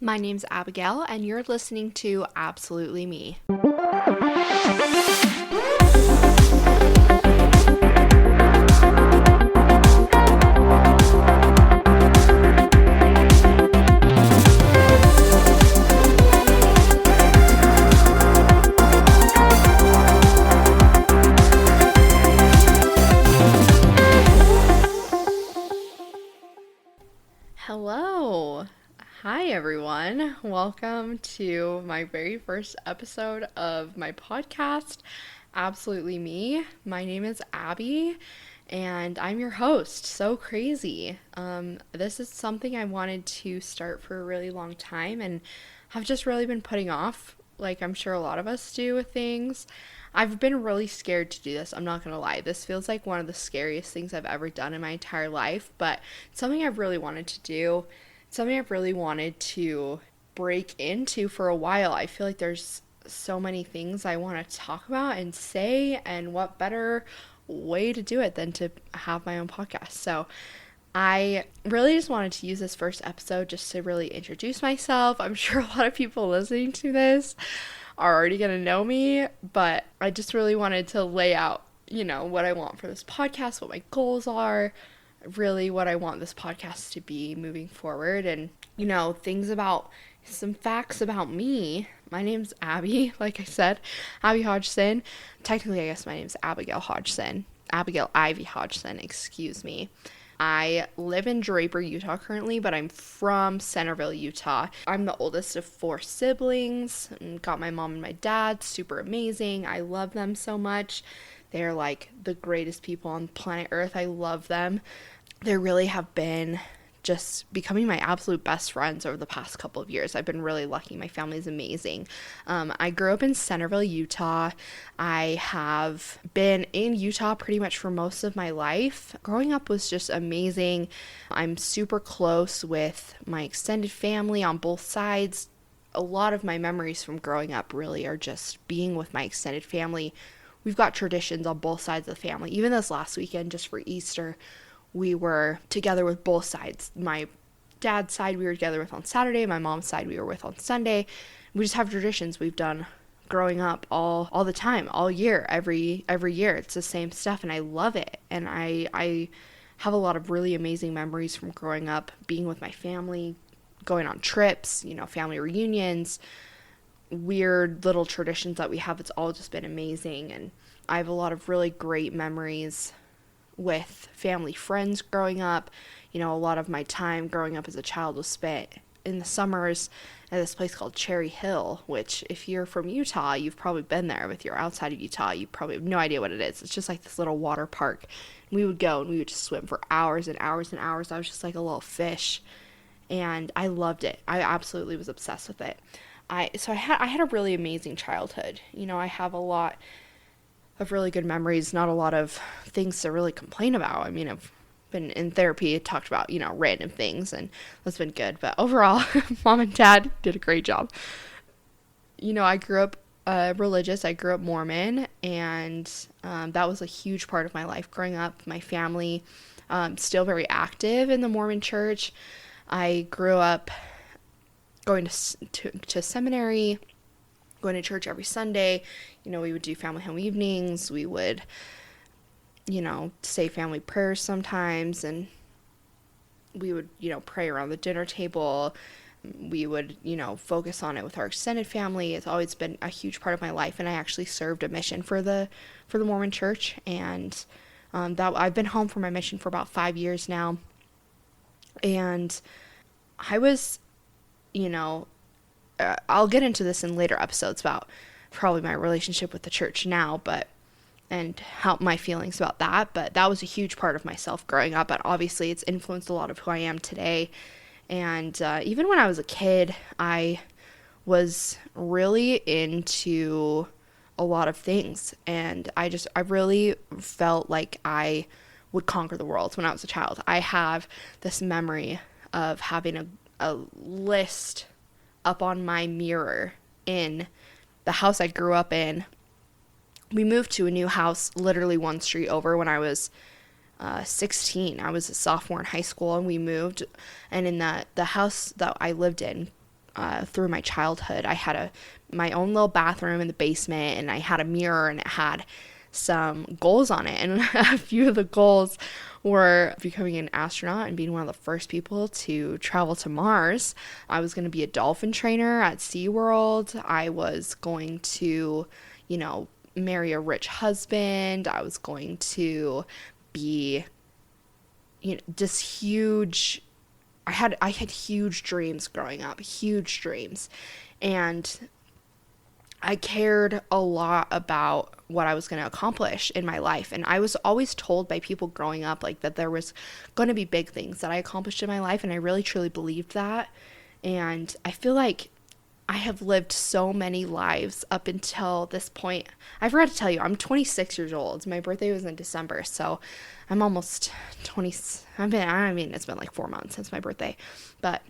My name's Abigail, and you're listening to Absolutely Me. Hello. Hi, everyone. Welcome to my very first episode of my podcast, Absolutely Me. My name is Abby, and I'm your host. So crazy. This is something I wanted to start for a really long time and have just really been putting off, like I'm sure a lot of us do with things. I've been really scared to do this. I'm not going to lie. This feels like one of the scariest things I've ever done in my entire life, but it's something I've really wanted to do. It's something I've really wanted to break into for a while. I feel like there's so many things I want to talk about and say, and what better way to do it than to have my own podcast. So I really just wanted to use this first episode just to really introduce myself. I'm sure a lot of people listening to this are already going to know me, but I just really wanted to lay out, what I want for this podcast, what my goals are, really what I want this podcast to be moving forward, and, some facts about me. My name's Abby, like I said, Abby Hodgson. Technically, I guess my name's Abigail Hodgson. Abigail Ivy Hodgson, excuse me. I live in Draper, Utah currently, but I'm from Centerville, Utah. I'm the oldest of 4 siblings. Got my mom and my dad, super amazing. I love them so much. They're like the greatest people on planet Earth. I love them. They really have been just becoming my absolute best friends over the past couple of years. I've been really lucky. My family is amazing. I grew up in Centerville, Utah. I have been in Utah pretty much for most of my life. Growing up was just amazing. I'm super close with my extended family on both sides. A lot of my memories from growing up really are just being with my extended family. We've got traditions on both sides of the family. Even this last weekend, just for Easter, we were together with both sides. My dad's side we were together with on Saturday. My mom's side we were with on Sunday. We just have traditions we've done growing up all the time, all year, every year. It's the same stuff, and I love it. And I have a lot of really amazing memories from growing up, being with my family, going on trips, family reunions, weird little traditions that we have. It's all just been amazing, and I have a lot of really great memories with family friends growing up. A lot of my time growing up as a child was spent in the summers at this place called Cherry Hill, which if you're from Utah, you've probably been there. If you're outside of Utah, you probably have no idea what it is. It's just like this little water park. We would go and we would just swim for hours and hours and hours. I was just like a little fish, and I loved it. I absolutely was obsessed with it. I had a really amazing childhood. I have a lot of really good memories, not a lot of things to really complain about. I mean, I've been in therapy, talked about, random things, and that's been good. But overall, mom and dad did a great job. I grew up religious. I grew up Mormon, and that was a huge part of my life growing up. My family still very active in the Mormon church. I grew up going to seminary, going to church every Sunday. We would do family home evenings. We would, say family prayers sometimes, and we would, pray around the dinner table. We would, focus on it with our extended family. It's always been a huge part of my life, and I actually served a mission for the Mormon church, and that I've been home for my mission for about 5 years now. And I was, I'll get into this in later episodes about probably my relationship with the church now, and how my feelings about that, but that was a huge part of myself growing up, and obviously it's influenced a lot of who I am today. And even when I was a kid, I was really into a lot of things, and I really felt like I would conquer the world when I was a child. I have this memory of having a list up on my mirror in the house I grew up in. We moved to a new house literally one street over when I was 16. I was a sophomore in high school, and we moved, and in the house that I lived in, through my childhood. I had my own little bathroom in the basement, and I had a mirror, and it had some goals on it. And a few of the goals were becoming an astronaut and being one of the first people to travel to Mars. I was going to be a dolphin trainer at SeaWorld. I was going to, marry a rich husband. I was going to be, just huge. I had huge dreams growing up, huge dreams. And I cared a lot about what I was going to accomplish in my life. And I was always told by people growing up, like, that there was going to be big things that I accomplished in my life. And I really, truly believed that. And I feel like I have lived so many lives up until this point. I forgot to tell you, I'm 26 years old. My birthday was in December. So I'm almost 20. It's been like 4 months since my birthday. But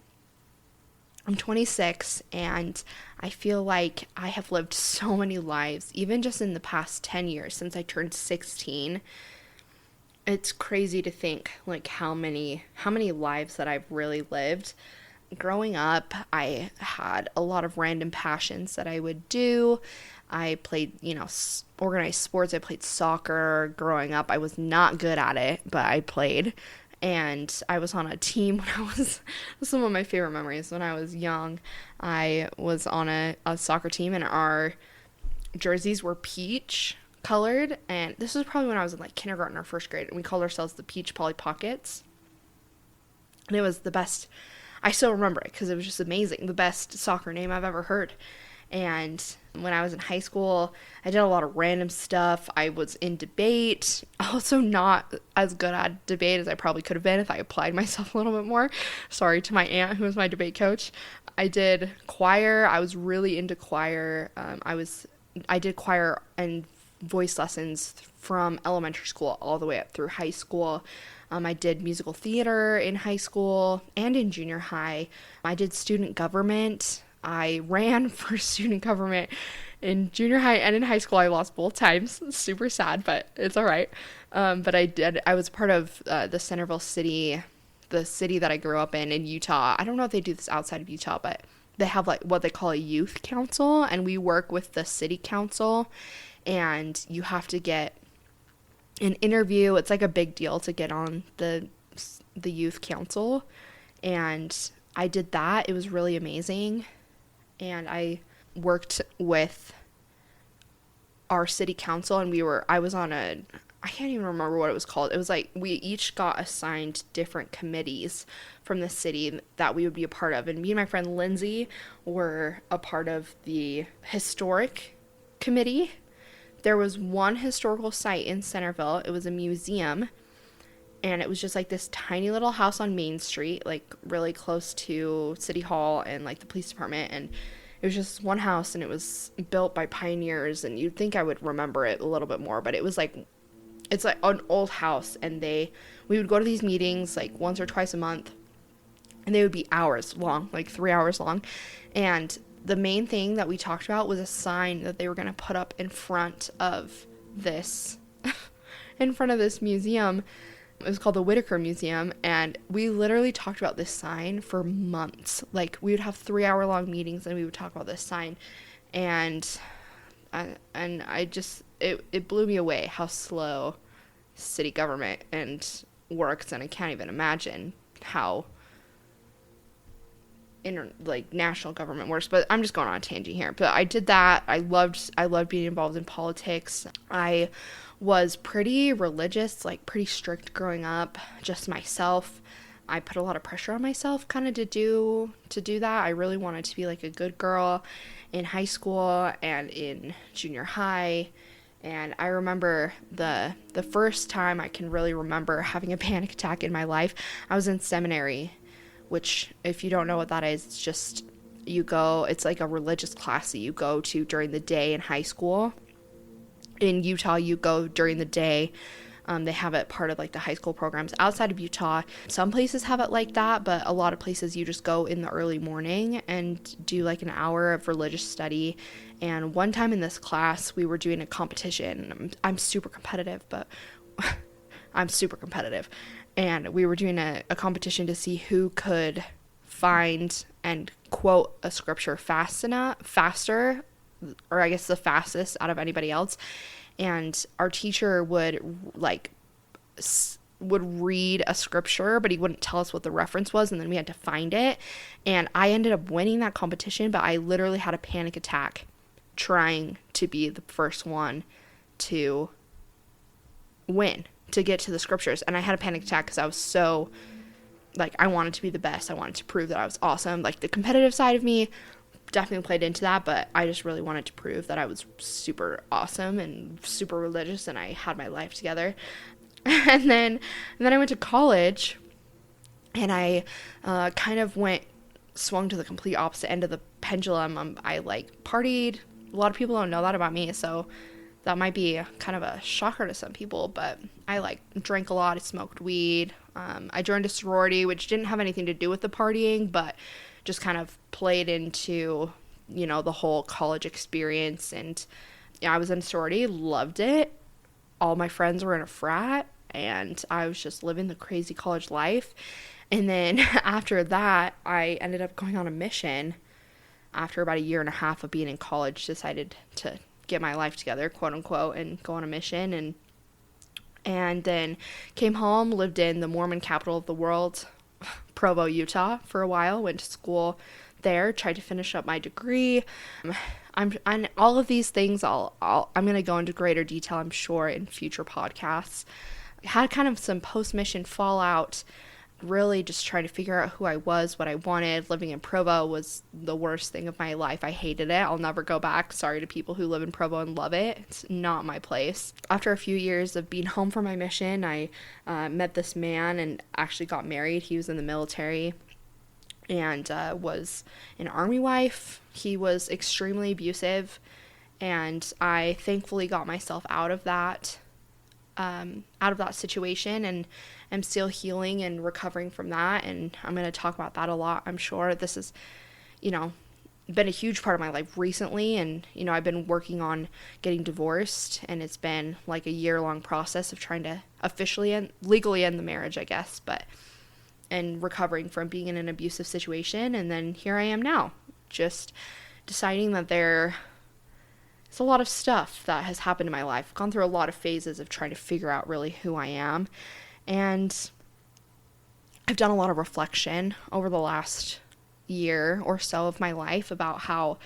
I'm 26, and I feel like I have lived so many lives, even just in the past 10 years since I turned 16. It's crazy to think, like, how many lives that I've really lived. Growing up, I had a lot of random passions that I would do. I played, organized sports. I played soccer growing up. I was not good at it, but I played. And I was on a team when I was, some of my favorite memories, when I was young, I was on a soccer team, and our jerseys were peach colored. And this was probably when I was in like kindergarten or first grade, and we called ourselves the Peach Polly Pockets. And it was the best. I still remember it because it was just amazing. The best soccer name I've ever heard. And when I was in high school, I did a lot of random stuff. I was in debate, also not as good at debate as I probably could have been if I applied myself a little bit more. Sorry to my aunt, who was my debate coach. I did choir. I was really into choir. I did choir and voice lessons from elementary school all the way up through high school. I did musical theater in high school and in junior high. I did student government. I ran for student government in junior high and in high school. I lost both times. It's super sad, but it's all right. But I was part of the Centerville City, the city that I grew up in Utah. I don't know if they do this outside of Utah, but they have like what they call a youth council, and we work with the city council, and you have to get an interview. It's like a big deal to get on the youth council, and I did that. It was really amazing. And I worked with our city council, and I can't even remember what it was called. It was like we each got assigned different committees from the city that we would be a part of. And me and my friend Lindsay were a part of the historic committee. There was one historical site in Centerville. It was a museum, and it was just like this tiny little house on Main Street, like really close to City Hall and like the police department. And it was just one house, and it was built by pioneers, and you'd think I would remember it a little bit more, but it's like an old house, and we would go to these meetings like once or twice a month, and they would be hours long, like 3 hours long. And the main thing that we talked about was a sign that they were going to put up in front of this museum. It was called the Whitaker Museum, and we literally talked about this sign for months. Like, we would have 3-hour long meetings, and we would talk about this sign, and it blew me away how slow city government works, and I can't even imagine how national government works. But I'm just going on a tangent here. But I did that. I loved being involved in politics. I was pretty religious, like pretty strict growing up, just myself. I put a lot of pressure on myself kind of to do that. I really wanted to be like a good girl in high school and in junior high. And I remember the first time I can really remember having a panic attack in my life, I was in seminary, which, if you don't know what that is, it's just it's like a religious class that you go to during the day in high school. In Utah, you go during the day. They have it part of like the high school programs. Outside of Utah, some places have it like that, but a lot of places you just go in the early morning and do like an hour of religious study. And one time in this class, we were doing a competition. I'm super competitive, but I'm super competitive. And we were doing a competition to see who could find and quote a scripture faster, or I guess the fastest out of anybody else. And our teacher would would read a scripture, but he wouldn't tell us what the reference was, and then we had to find it. And I ended up winning that competition, but I literally had a panic attack trying to be the first one to win, to get to the scriptures. And I had a panic attack because I was so, like, I wanted to be the best. I wanted to prove that I was awesome. Like, the competitive side of me definitely played into that, but I just really wanted to prove that I was super awesome and super religious and I had my life together. And then I went to college, and I kind of swung to the complete opposite end of the pendulum. I like partied. A lot of people don't know that about me, so that might be kind of a shocker to some people, but I like drank a lot. I smoked weed. I joined a sorority, which didn't have anything to do with the partying, but just kind of played into, you know, the whole college experience. And yeah, I was in a sorority, loved it. All my friends were in a frat, and I was just living the crazy college life. And then after that, I ended up going on a mission. After about a year and a half of being in college, decided to get my life together, quote unquote, and go on a mission. And then came home, lived in the Mormon capital of the world, Provo, Utah, for a while. Went to school there, tried to finish up my degree. I'm all of these things. I'm going to go into greater detail, I'm sure, in future podcasts. Had kind of some post-mission fallout, really just trying to figure out who I was, what I wanted. Living in Provo was the worst thing of my life. I hated it. I'll never go back. Sorry to people who live in Provo and love it. It's not my place. After a few years of being home from my mission, I met this man and actually got married. He was in the military and was an army wife. He was extremely abusive, and I thankfully got myself out of that situation, and I'm still healing and recovering from that. And I'm going to talk about that a lot. I'm sure this is, you know, been a huge part of my life recently. And, you know, I've been working on getting divorced, and it's been like a year-long process of trying to officially and legally end the marriage, I guess, and recovering from being in an abusive situation. And then here I am now, just deciding that there's a lot of stuff that has happened in my life. I've gone through a lot of phases of trying to figure out really who I am. And I've done a lot of reflection over the last year or so of my life about how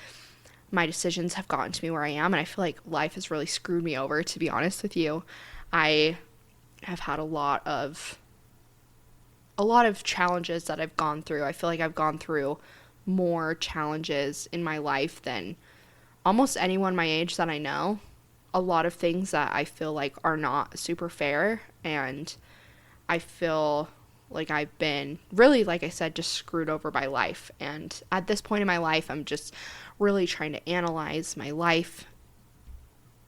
my decisions have gotten to me where I am. And I feel like life has really screwed me over, to be honest with you. I have had a lot of challenges that I've gone through. I feel like I've gone through more challenges in my life than almost anyone my age that I know. A lot of things that I feel like are not super fair, and I feel like I've been really, like I said, just screwed over by life. And at this point in my life, I'm just really trying to analyze my life.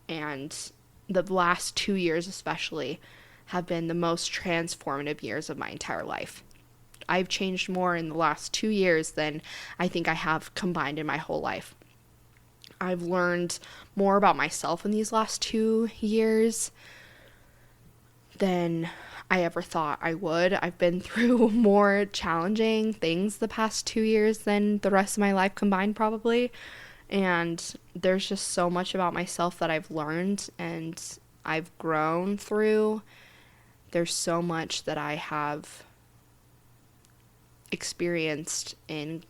And the last 2 years especially have been the most transformative years of my entire life. I've changed more in the last 2 years than I think I have combined in my whole life. I've learned more about myself in these last 2 years than I ever thought I would. I've been through more challenging things the past 2 years than the rest of my life combined, probably. And there's just so much about myself that I've learned and I've grown through. There's so much that I have experienced and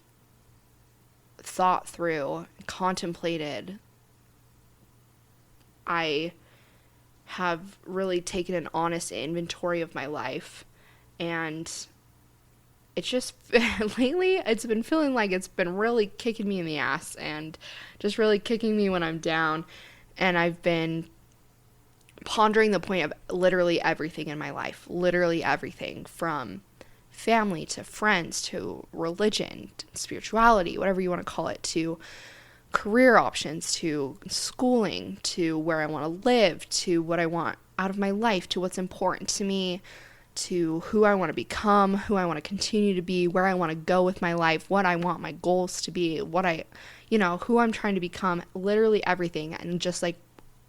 thought through, contemplated. I have really taken an honest inventory of my life, and it's just lately it's been feeling like it's been really kicking me in the ass and just really kicking me when I'm down. And I've been pondering the point of literally everything in my life, literally everything from family to friends to religion, to spirituality, whatever you want to call it, to career options, to schooling, to where I want to live, to what I want out of my life, to what's important to me, to who I want to become, who I want to continue to be, where I want to go with my life, what I want my goals to be, who I'm trying to become, literally everything. And just like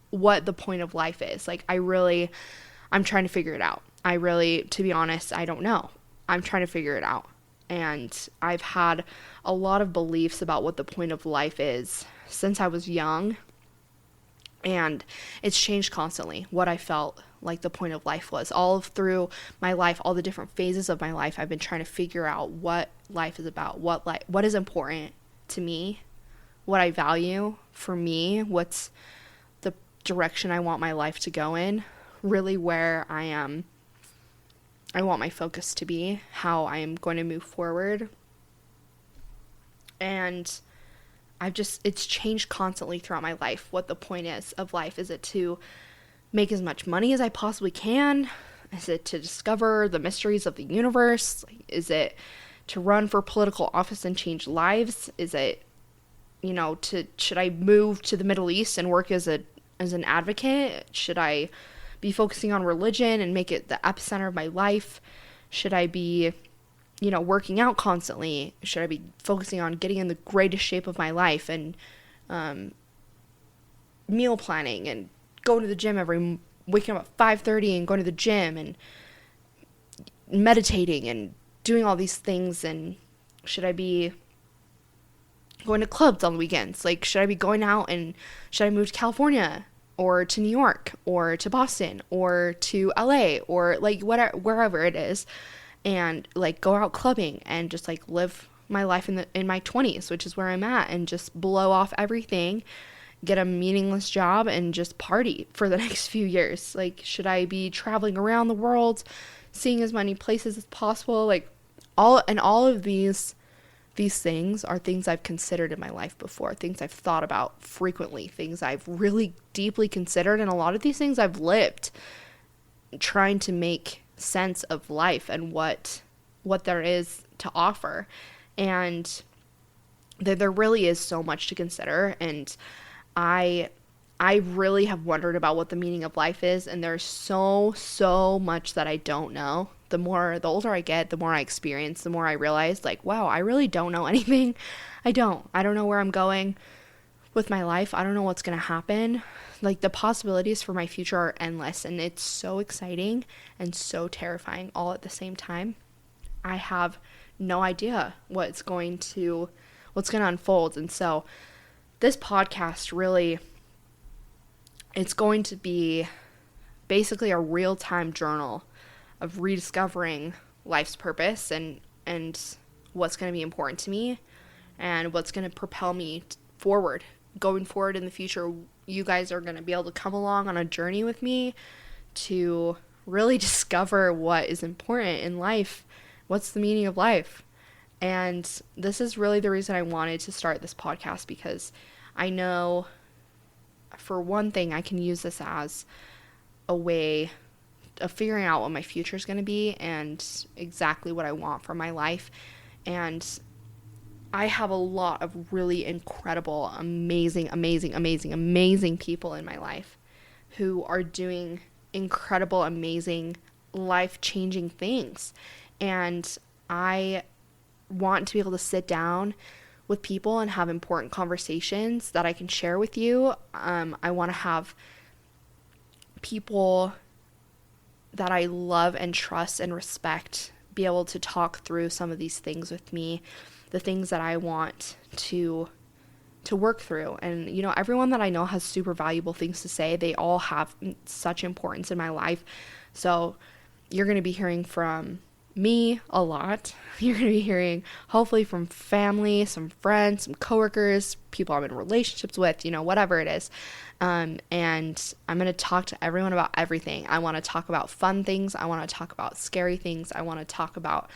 what the point of life is. Like I'm trying to figure it out. To be honest, I don't know. I'm trying to figure it out. And I've had a lot of beliefs about what the point of life is since I was young. And it's changed constantly what I felt like the point of life was. Through my life, all the different phases of my life, I've been trying to figure out what life is about, what is important to me, what I value for me, what's the direction I want my life to go in, really where I want my focus to be, how I am going to move forward. And it's changed constantly throughout my life what the point is of life. Is it to make as much money as I possibly can? Is it to discover the mysteries of the universe? Is it to run for political office and change lives? Is it, should I move to the Middle East and work as an advocate? Should I be focusing on religion and make it the epicenter of my life? Should I be working out constantly? Should I be focusing on getting in the greatest shape of my life and meal planning and going to the gym waking up at 5:30 and going to the gym and meditating and doing all these things? And should I be going to clubs on the weekends? Should I be going out, and should I move to California or to New York or to Boston or to LA or wherever it is, and go out clubbing and just live my life in my 20s, which is where I'm at, and just blow off everything, get a meaningless job, and just party for the next few years? Should I be traveling around the world, seeing as many places as possible? All of these things are things I've considered in my life before, things I've thought about frequently, things I've really deeply considered, and a lot of these things I've lived, trying to make sense of life and what there is to offer. And there really is so much to consider, and I really have wondered about what the meaning of life is, and there's so much that I don't know. The older I get, the more I experience, the more I realize, wow, I really don't know anything. I don't know where I'm going with my life. I don't know what's going to happen. The possibilities for my future are endless, and it's so exciting and so terrifying all at the same time. I have no idea what's going to unfold. And so this podcast really, it's going to be basically a real-time journal of rediscovering life's purpose and what's going to be important to me and what's going to propel me forward. Going forward in the future, you guys are going to be able to come along on a journey with me to really discover what is important in life, what's the meaning of life. And this is really the reason I wanted to start this podcast, because I know, for one thing, I can use this as a way of figuring out what my future is going to be and exactly what I want for my life. And I have a lot of really incredible, amazing people in my life who are doing incredible, amazing, life-changing things. And I want to be able to sit down with people and have important conversations that I can share with you. I want to have people that I love and trust and respect be able to talk through some of these things with me, the things that I want to work through. And, everyone that I know has super valuable things to say. They all have such importance in my life. So you're going to be hearing from me a lot. You're going to be hearing hopefully from family, some friends, some coworkers, people I'm in relationships with, whatever it is. And I'm going to talk to everyone about everything. I want to talk about fun things. I want to talk about scary things. I want to talk about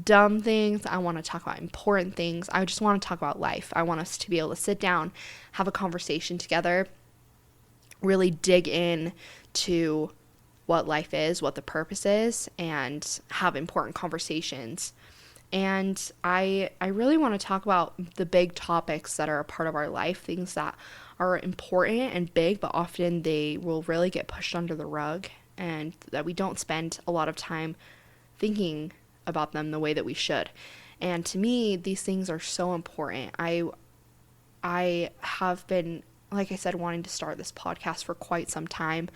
dumb things. I want to talk about important things. I just want to talk about life. I want us to be able to sit down, have a conversation together, really dig in to what life is, what the purpose is, and have important conversations. And I really want to talk about the big topics that are a part of our life, things that are important and big, but often they will really get pushed under the rug, and that we don't spend a lot of time thinking about them the way that we should. And to me, these things are so important. I have been, like I said, wanting to start this podcast for quite some time.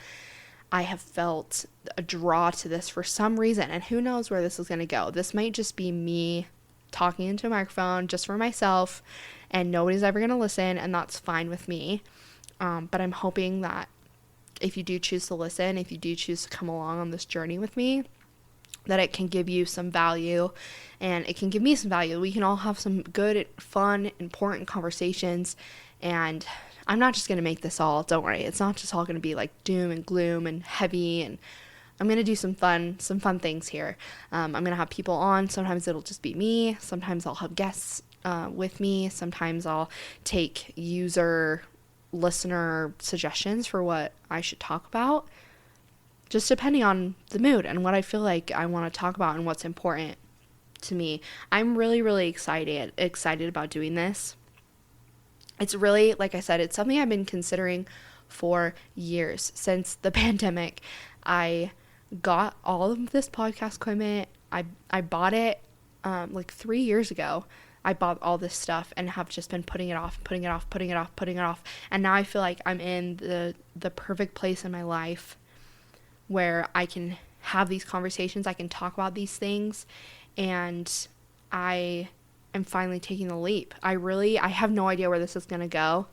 I have felt a draw to this for some reason, and who knows where this is going to go. This might just be me talking into a microphone just for myself, and nobody's ever going to listen, and that's fine with me. But I'm hoping that if you do choose to listen, if you do choose to come along on this journey with me, that it can give you some value, and it can give me some value. We can all have some good, fun, important conversations, and I'm not just going to make this all, don't worry, it's not just all going to be like doom and gloom and heavy, and I'm going to do some fun things here. I'm going to have people on. Sometimes it'll just be me. Sometimes I'll have guests with me. Sometimes I'll take listener suggestions for what I should talk about, just depending on the mood and what I feel like I want to talk about and what's important to me. I'm really, really excited about doing this. It's really, like I said, it's something I've been considering for years. Since the pandemic, I got all of this podcast equipment. I bought it like 3 years ago. I bought all this stuff and have just been putting it off. And now I feel like I'm in the perfect place in my life where I can have these conversations, I can talk about these things, and I am finally taking the leap. I have no idea where this is going to go.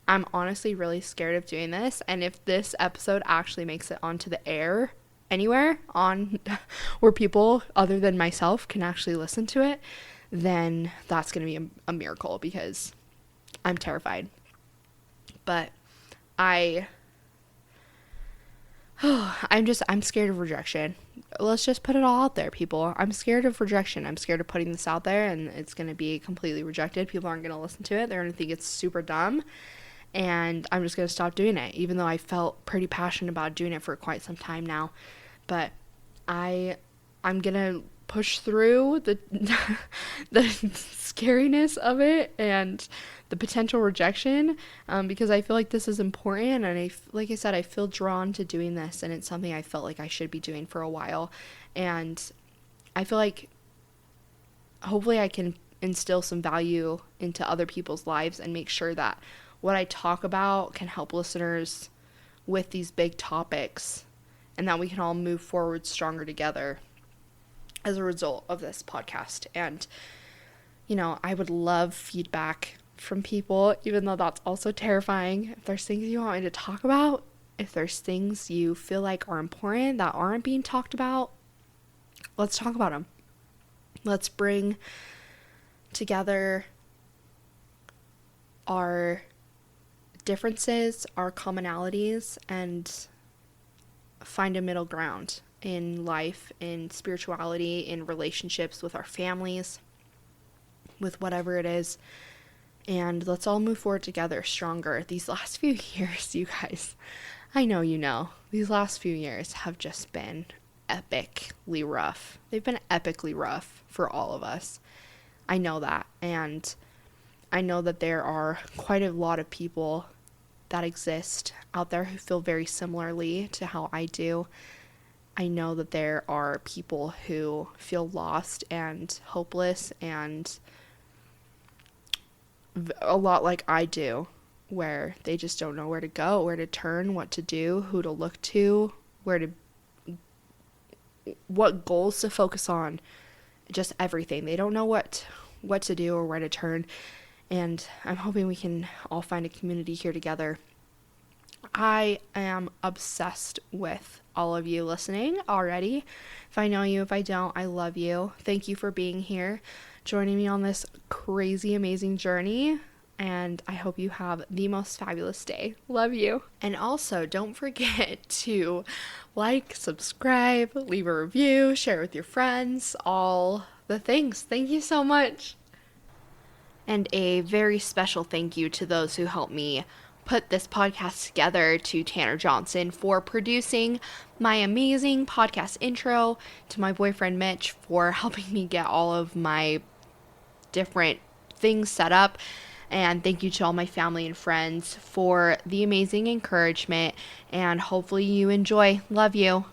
I'm honestly really scared of doing this, and if this episode actually makes it onto the air anywhere on where people other than myself can actually listen to it, then that's going to be a miracle, because I'm terrified. But I'm scared of rejection. Let's just put it all out there, people. I'm scared of rejection. I'm scared of putting this out there and it's going to be completely rejected. People aren't going to listen to it. They're going to think it's super dumb. And I'm just going to stop doing it, even though I felt pretty passionate about doing it for quite some time now. But I'm going to push through the scariness of it and the potential rejection, because I feel like this is important, and like I said, I feel drawn to doing this, and it's something I felt like I should be doing for a while, and I feel like hopefully I can instill some value into other people's lives and make sure that what I talk about can help listeners with these big topics, and that we can all move forward stronger together as a result of this podcast. And I would love feedback from people, even though that's also terrifying. If there's things you want me to talk about, if there's things you feel like are important that aren't being talked about, let's talk about them. Let's bring together our differences, our commonalities, and find a middle ground in life, in spirituality, in relationships with our families, with whatever it is. And let's all move forward together stronger. These last few years, you guys, I know, these last few years have just been epically rough. They've been epically rough for all of us. I know that. And I know that there are quite a lot of people that exist out there who feel very similarly to how I do. I know that there are people who feel lost and hopeless and a lot like I do, where they just don't know where to go, where to turn, what to do, who to look to, what goals to focus on, just everything. They don't know what to do or where to turn, and I'm hoping we can all find a community here together. I am obsessed with all of you listening already. If I know you, if I don't, I love you. Thank you for being here, joining me on this crazy, amazing journey, and I hope you have the most fabulous day. Love you. And also, don't forget to like, subscribe, leave a review, share with your friends, all the things. Thank you so much. And a very special thank you to those who helped me put this podcast together, to Tanner Johnson for producing my amazing podcast intro, to my boyfriend Mitch for helping me get all of my different things set up, and thank you to all my family and friends for the amazing encouragement, and hopefully you enjoy. Love you.